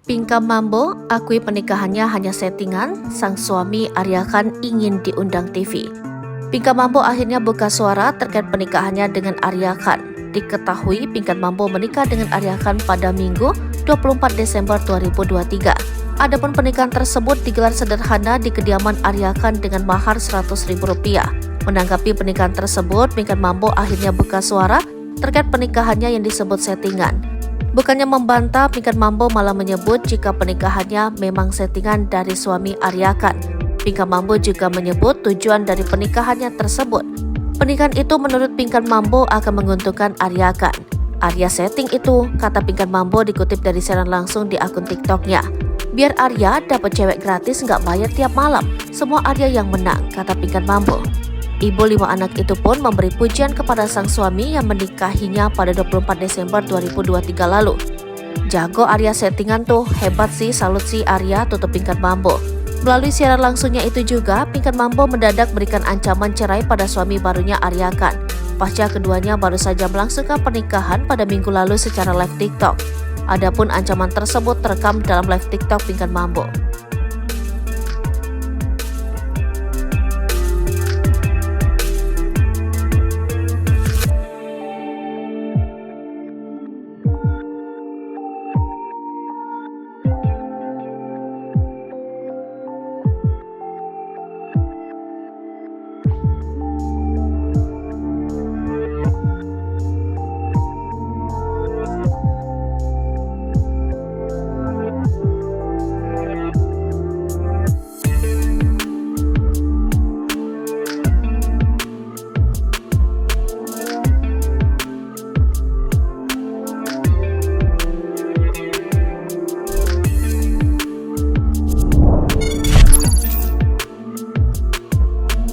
Pinkan Mambo akui pernikahannya hanya settingan, sang suami Arya Khan ingin diundang TV. Pinkan Mambo akhirnya buka suara terkait pernikahannya dengan Arya Khan. Diketahui Pinkan Mambo menikah dengan Arya Khan pada Minggu 24 Desember 2023. Adapun pernikahan tersebut digelar sederhana di kediaman Arya Khan dengan mahar Rp100.000. Menanggapi pernikahan tersebut, Pinkan Mambo akhirnya buka suara terkait pernikahannya yang disebut settingan. Bukannya membantah, Pinkan Mambo malah menyebut jika pernikahannya memang settingan dari suami Arya Khan. Pinkan Mambo juga menyebut tujuan dari pernikahannya tersebut. Pernikahan itu menurut Pinkan Mambo akan menguntungkan Arya Khan. Arya setting itu, kata Pinkan Mambo dikutip dari siaran langsung di akun TikToknya. Biar Arya dapat cewek gratis nggak bayar tiap malam. Semua Arya yang menang, kata Pinkan Mambo. Ibu 5 anak itu pun memberi pujian kepada sang suami yang menikahinya pada 24 Desember 2023 lalu. Jago Arya settingan tuh, hebat sih, salut sih Arya, tutup Pinkan Mambo. Melalui siaran langsungnya itu juga, Pinkan Mambo mendadak berikan ancaman cerai pada suami barunya Arya Khan. Pasca keduanya baru saja melangsungkan pernikahan pada minggu lalu secara live TikTok. Adapun ancaman tersebut terekam dalam live TikTok Pinkan Mambo.